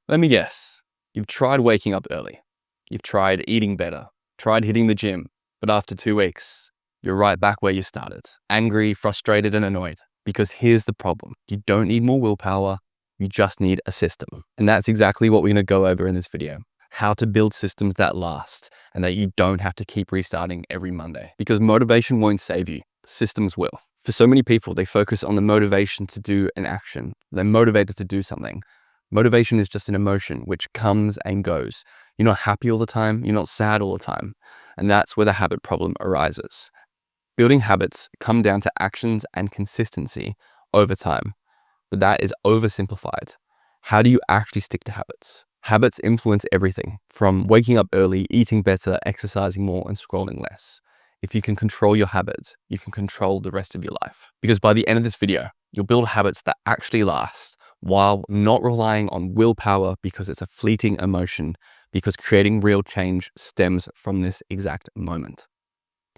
Let me guess. You've tried waking up early. You've tried eating better, tried hitting the gym, but after 2 weeks, you're right back where you started. Angry, frustrated, and annoyed. Because here's the problem. You don't need more willpower. You just need a system. And that's exactly what we're going to go over in this video. How to build systems that last and that you don't have to keep restarting every Monday. Because motivation won't save you. Systems will. For so many people, they focus on the motivation to do an action. They're motivated to do something. Motivation is just an emotion which comes and goes. You're not happy all the time. You're not sad all the time. And that's where the habit problem arises. Building habits come down to actions and consistency over time. But that is oversimplified. How do you actually stick to habits? Habits influence everything from waking up early, eating better, exercising more, and scrolling less. If you can control your habits, you can control the rest of your life. Because by the end of this video, you'll build habits that actually last while not relying on willpower because it's a fleeting emotion, because creating real change stems from this exact moment.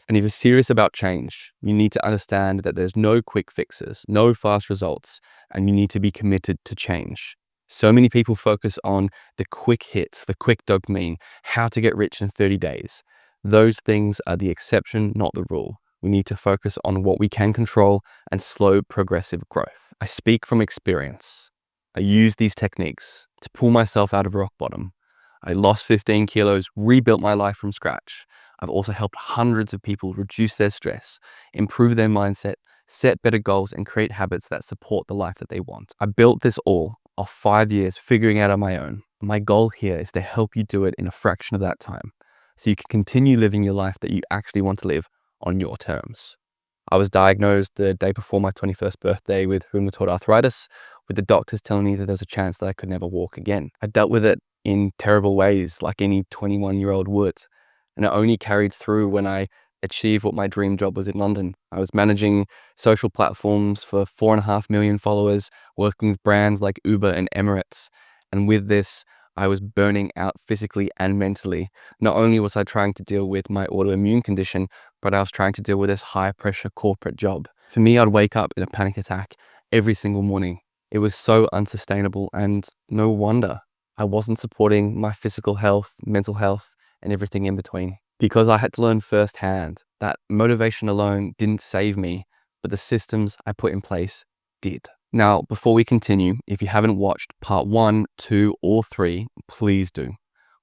And if you're serious about change, you need to understand that there's no quick fixes, no fast results, and you need to be committed to change. So many people focus on the quick hits, the quick dopamine, how to get rich in 30 days. Those things are the exception, not the rule. We need to focus on what we can control and slow progressive growth. I speak from experience. I use these techniques to pull myself out of rock bottom. I lost 15 kilos, rebuilt my life from scratch. I've also helped hundreds of people reduce their stress, improve their mindset, set better goals, and create habits that support the life that they want. I built this all off 5 years figuring out on my own. My goal here is to help you do it in a fraction of that time, so you can continue living your life that you actually want to live on your terms. I was diagnosed the day before my 21st birthday with rheumatoid arthritis, with the doctors telling me that there was a chance that I could never walk again. I dealt with it in terrible ways, like any 21-year-old would. And it only carried through when I achieved what my dream job was in London. I was managing social platforms for 4.5 million followers, working with brands like Uber and Emirates. And with this, I was burning out physically and mentally. Not only was I trying to deal with my autoimmune condition, but I was trying to deal with this high pressure corporate job. For me, I'd wake up in a panic attack every single morning. It was so unsustainable, and no wonder I wasn't supporting my physical health, mental health, and everything in between. Because I had to learn firsthand that motivation alone didn't save me, but the systems I put in place did. Now, before we continue, if you haven't watched part 1, 2, or 3, please do.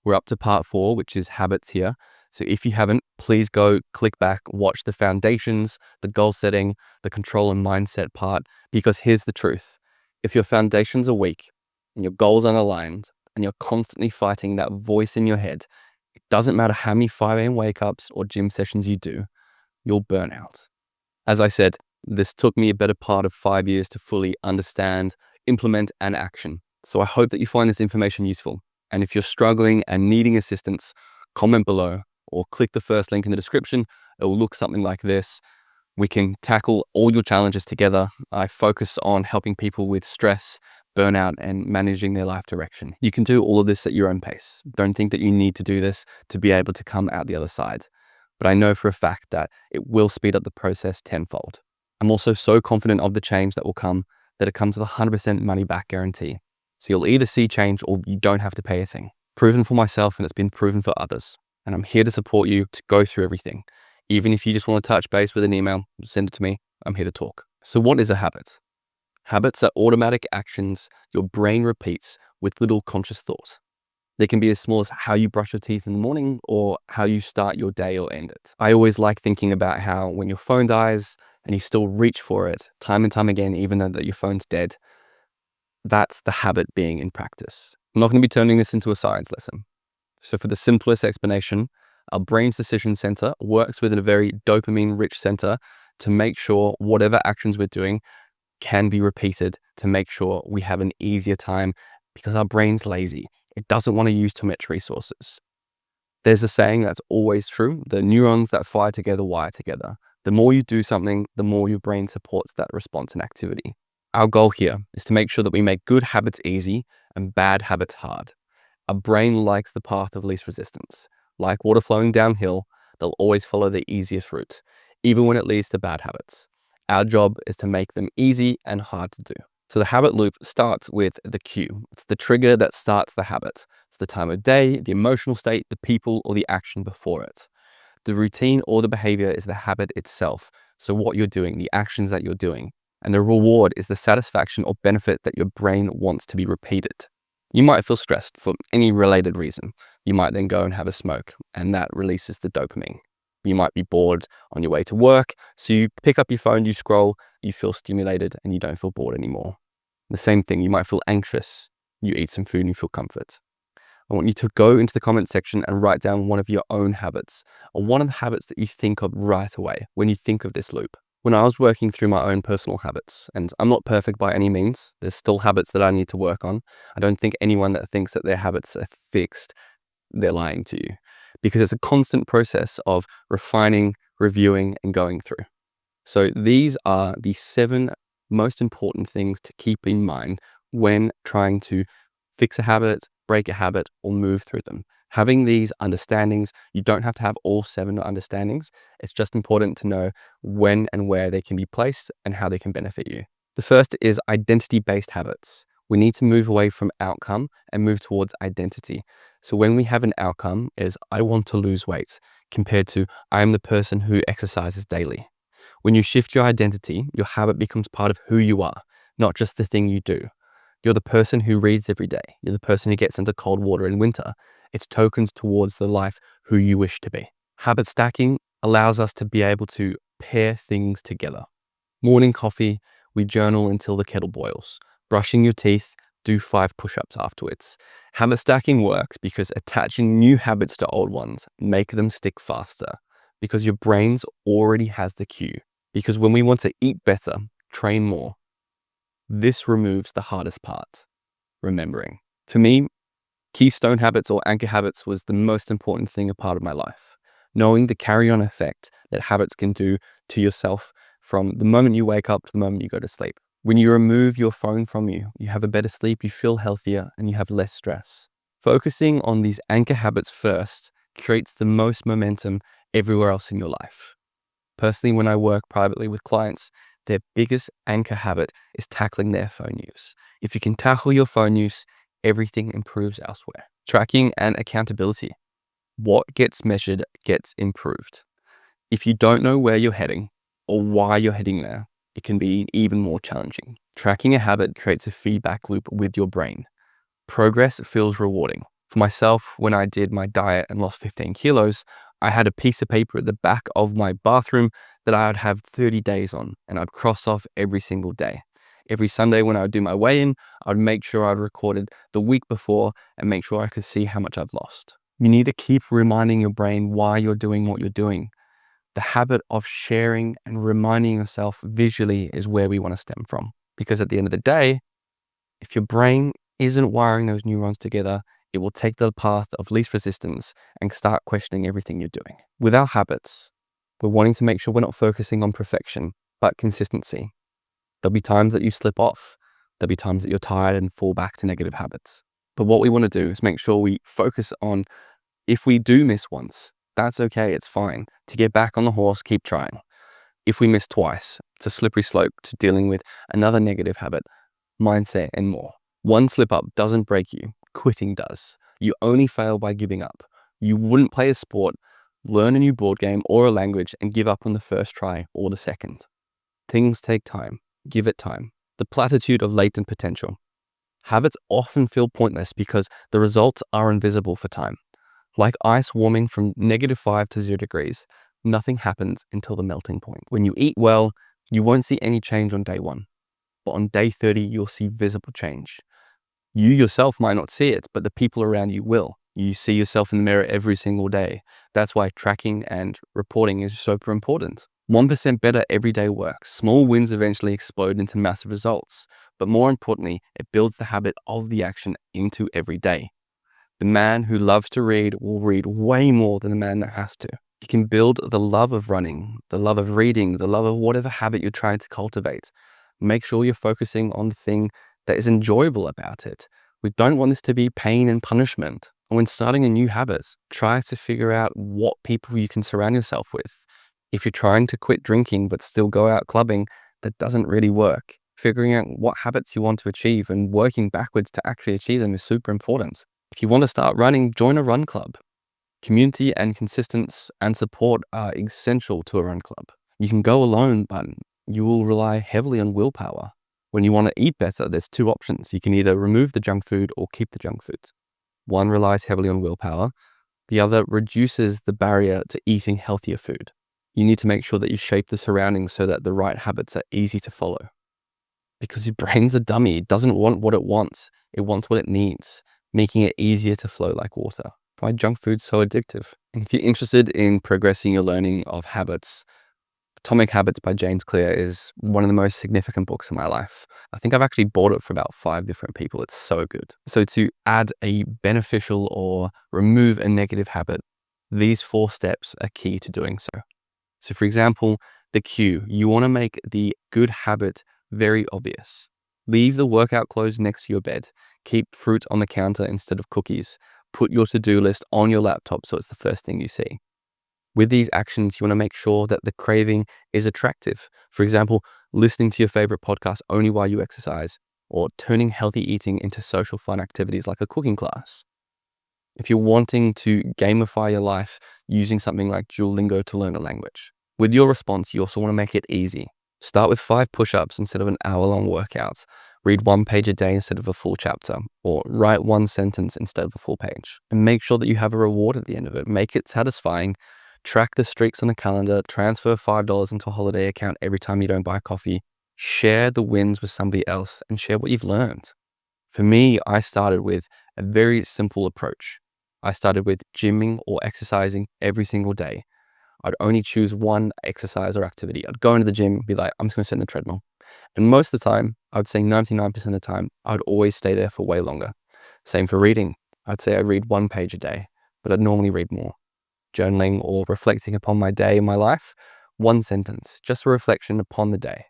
We're up to part 4, which is habits here. So if you haven't, please go click back, watch the foundations, the goal setting, the control and mindset part, because here's the truth. If your foundations are weak and your goals aren't aligned and you're constantly fighting that voice in your head, it doesn't matter how many 5 a.m. wake-ups or gym sessions you do, you'll burn out. As I said, this took me a better part of 5 years to fully understand, implement, and action. So I hope that you find this information useful. And if you're struggling and needing assistance, comment below or click the first link in the description. It will look something like this. We can tackle all your challenges together. I focus on helping people with stress, burnout, and managing their life direction. You can do all of this at your own pace. Don't think that you need to do this to be able to come out the other side. But I know for a fact that it will speed up the process tenfold. I'm also so confident of the change that will come that it comes with a 100% money back guarantee. So you'll either see change or you don't have to pay a thing. Proven for myself, and it's been proven for others. And I'm here to support you to go through everything. Even if you just want to touch base with an email, send it to me. I'm here to talk. So what is a habit? Habits are automatic actions your brain repeats with little conscious thought. They can be as small as how you brush your teeth in the morning or how you start your day or end it. I always like thinking about how when your phone dies and you still reach for it time and time again, even though that your phone's dead, that's the habit being in practice. I'm not going to be turning this into a science lesson. So for the simplest explanation, our brain's decision center works within a very dopamine-rich center to make sure whatever actions we're doing can be repeated, to make sure we have an easier time, because our brain's lazy. It doesn't want to use too much resources. There's a saying that's always true: the neurons that fire together wire together. The more you do something, the more your brain supports that response and activity. Our goal here is to make sure that we make good habits easy and bad habits hard. Our brain likes the path of least resistance. Like water flowing downhill, they'll always follow the easiest route, even when it leads to bad habits. Our job is to make them easy and hard to do. So the habit loop starts with the cue. It's the trigger that starts the habit. It's the time of day, the emotional state, the people, or the action before it. The routine or the behavior is the habit itself. So what you're doing, the actions that you're doing. And the reward is the satisfaction or benefit that your brain wants to be repeated. You might feel stressed for any related reason. You might then go and have a smoke, and that releases the dopamine. You might be bored on your way to work, so you pick up your phone, you scroll, you feel stimulated, and you don't feel bored anymore. The same thing, you might feel anxious, you eat some food and you feel comfort. I want you to go into the comment section and write down one of your own habits, or one of the habits that you think of right away when you think of this loop. When I was working through my own personal habits, and I'm not perfect by any means, there's still habits that I need to work on. I don't think anyone that thinks that their habits are fixed, they're lying to you, because it's a constant process of refining, reviewing, and going through. So these are the 7 most important things to keep in mind when trying to fix a habit, break a habit, or move through them. Having these understandings, you don't have to have all 7 understandings. It's just important to know when and where they can be placed and how they can benefit you. The first is identity-based habits. We need to move away from outcome and move towards identity. So when we have an outcome is I want to lose weight compared to I am the person who exercises daily. When you shift your identity, your habit becomes part of who you are, not just the thing you do. You're the person who reads every day. You're the person who gets into cold water in winter. It's tokens towards the life who you wish to be. Habit stacking allows us to be able to pair things together. Morning coffee, we journal until the kettle boils. Brushing your teeth, do 5 push-ups afterwards. Habit stacking works because attaching new habits to old ones make them stick faster, because your brain's already has the cue. Because when we want to eat better, train more, this removes the hardest part, remembering. For me, keystone habits or anchor habits was the most important thing a part of my life. Knowing the carry-on effect that habits can do to yourself from the moment you wake up to the moment you go to sleep. When you remove your phone from you, you have a better sleep, you feel healthier, and you have less stress. Focusing on these anchor habits first creates the most momentum everywhere else in your life. Personally, when I work privately with clients, their biggest anchor habit is tackling their phone use. If you can tackle your phone use, everything improves elsewhere. Tracking and accountability. What gets measured gets improved. If you don't know where you're heading or why you're heading there, it can be even more challenging. Tracking a habit creates a feedback loop with your brain. Progress feels rewarding. For myself, when I did my diet and lost 15 kilos, I had a piece of paper at the back of my bathroom that I would have 30 days on, and I'd cross off every single day. Every Sunday when I would do my weigh-in, I'd make sure I'd recorded the week before and make sure I could see how much I've lost. You need to keep reminding your brain why you're doing what you're doing. The habit of sharing and reminding yourself visually is where we want to stem from. Because at the end of the day, if your brain isn't wiring those neurons together, it will take the path of least resistance and start questioning everything you're doing. With our habits, we're wanting to make sure we're not focusing on perfection, but consistency. There'll be times that you slip off. There'll be times that you're tired and fall back to negative habits. But what we want to do is make sure we focus on, if we do miss once, that's okay, it's fine. To get back on the horse, keep trying. If we miss twice, it's a slippery slope to dealing with another negative habit, mindset, and more. One slip up doesn't break you. Quitting does. You only fail by giving up. You wouldn't play a sport, learn a new board game or a language and give up on the first try or the second. Things take time. Give it time. The platitude of latent potential. Habits often feel pointless because the results are invisible for time. Like ice warming from -5 to 0 degrees, nothing happens until the melting point. When you eat well, you won't see any change on day 1. But on day 30, you'll see visible change. You yourself might not see it, but the people around you will. You see yourself in the mirror every single day. That's why tracking and reporting is super important. 1% better every day works. Small wins eventually explode into massive results. But more importantly, it builds the habit of the action into every day. The man who loves to read will read way more than the man that has to. You can build the love of running, the love of reading, the love of whatever habit you're trying to cultivate. Make sure you're focusing on the thing that is enjoyable about it. We don't want this to be pain and punishment. When starting a new habit, try to figure out what people you can surround yourself with. If you're trying to quit drinking but still go out clubbing, that doesn't really work. Figuring out what habits you want to achieve and working backwards to actually achieve them is super important. If you want to start running, join a run club. Community and consistency and support are essential to a run club. You can go alone, but you will rely heavily on willpower. When you want to eat better, there's two options. You can either remove the junk food or keep the junk food. One relies heavily on willpower. The other reduces the barrier to eating healthier food. You need to make sure that you shape the surroundings so that the right habits are easy to follow. Because your brain's a dummy. It doesn't want what it wants. It wants what it needs, making it easier to flow like water. Why junk food's so addictive. And if you're interested in progressing your learning of habits, Atomic Habits by James Clear is one of the most significant books in my life. I think I've actually bought it for about 5 different people. It's so good. So to add a beneficial or remove a negative habit, these 4 steps are key to doing so. So for example, the cue, you want to make the good habit very obvious. Leave the workout clothes next to your bed. Keep fruit on the counter instead of cookies. Put your to-do list on your laptop so it's the first thing you see. With these actions, you want to make sure that the craving is attractive. For example, listening to your favorite podcast only while you exercise, or turning healthy eating into social fun activities like a cooking class. If you're wanting to gamify your life using something like Duolingo to learn a language. With your response, you also want to make it easy. Start with 5 push-ups instead of an hour-long workout. Read 1 page a day instead of a full chapter, or write 1 sentence instead of a full page. And make sure that you have a reward at the end of it. Make it satisfying. Track the streaks on a calendar. Transfer $5 into a holiday account every time you don't buy coffee. Share the wins with somebody else and share what you've learned. For me, I started with a very simple approach. I started with gymming or exercising every single day. I'd only choose one exercise or activity. I'd go into the gym and be like, I'm just going to sit in the treadmill. And most of the time, I would say 99% of the time, I'd always stay there for way longer. Same for reading. I'd say I'd read 1 page a day, but I'd normally read more. Journaling or reflecting upon my day and my life, 1 sentence, just a reflection upon the day.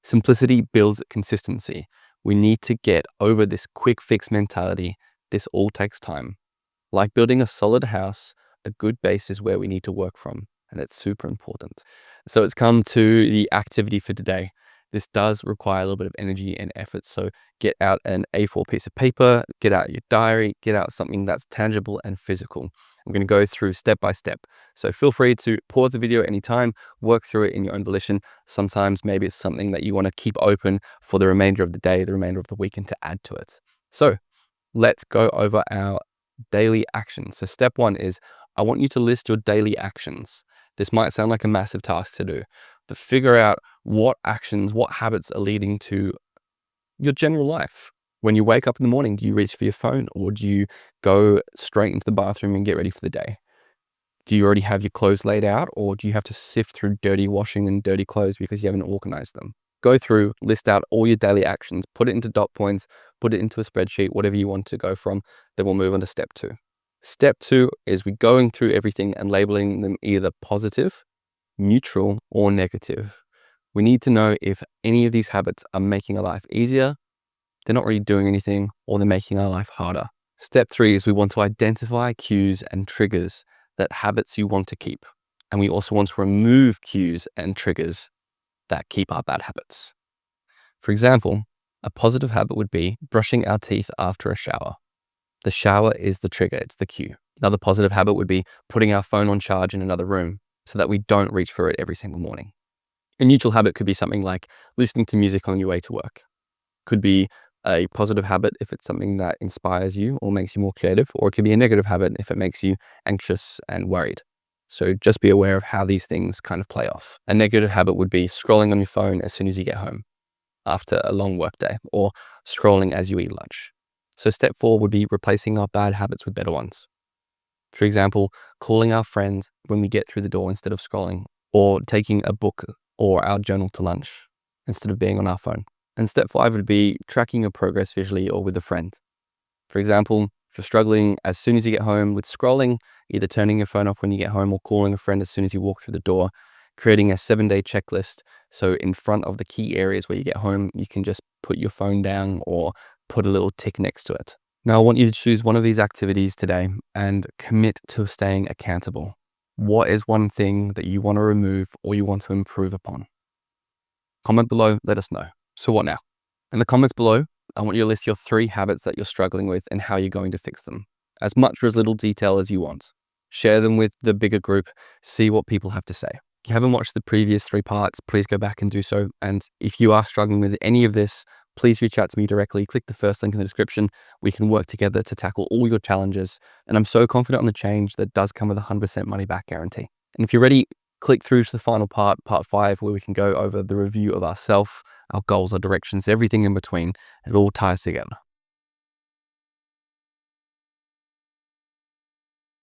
Simplicity builds consistency. We need to get over this quick fix mentality. This all takes time. Like building a solid house, a good base is where we need to work from, and it's super important. So it's come to the activity for today. This does require a little bit of energy and effort. So get out an A4 piece of paper, get out your diary, get out something that's tangible and physical. I'm going to go through step by step. So feel free to pause the video anytime, work through it in your own volition. Sometimes maybe it's something that you want to keep open for the remainder of the day, the remainder of the weekend to add to it. So let's go over our daily actions. So step 1 is I want you to list your daily actions. This might sound like a massive task to do, but figure out what actions, what habits are leading to your general life. When you wake up in the morning, do you reach for your phone or do you go straight into the bathroom and get ready for the day? Do you already have your clothes laid out or do you have to sift through dirty washing and dirty clothes because you haven't organized them? Go through, list out all your daily actions, put it into dot points, put it into a spreadsheet, whatever you want to go from. Then we'll move on to step 2. Step 2 is we're going through everything and labeling them either positive, neutral, or negative. We need to know if any of these habits are making our life easier, they're not really doing anything, or they're making our life harder. Step 3 is we want to identify cues and triggers that habits you want to keep. And we also want to remove cues and triggers that keep our bad habits. For example, a positive habit would be brushing our teeth after a shower. The shower is the trigger, it's the cue. Another positive habit would be putting our phone on charge in another room so that we don't reach for it every single morning. A neutral habit could be something like listening to music on your way to work. Could be a positive habit if it's something that inspires you or makes you more creative, or it could be a negative habit if it makes you anxious and worried. So just be aware of how these things kind of play off. A negative habit would be scrolling on your phone as soon as you get home after a long work day, or scrolling as you eat lunch. So step 4 would be replacing our bad habits with better ones. For example, calling our friends when we get through the door instead of scrolling, or taking a book or our journal to lunch instead of being on our phone. And step 5 would be tracking your progress visually or with a friend. For example, if you're struggling as soon as you get home with scrolling, either turning your phone off when you get home or calling a friend as soon as you walk through the door, creating a 7-day checklist. So in front of the key areas where you get home, you can just put your phone down or put a little tick next to it. Now I want you to choose one of these activities today and commit to staying accountable. What is one thing that you want to remove or you want to improve upon? Comment below, let us know. So what now? In the comments below, I want you to list your 3 habits that you're struggling with and how you're going to fix them. As much or as little detail as you want. Share them with the bigger group, see what people have to say. If you haven't watched the previous 3 parts, please go back and do so. And if you are struggling with any of this, please reach out to me directly. Click the first link in the description. We can work together to tackle all your challenges. And I'm so confident on the change that does come with a 100% money back guarantee. And if you're ready, click through to the final part 5, where we can go over the review of ourselves, our goals, our directions, everything in between. It all ties together.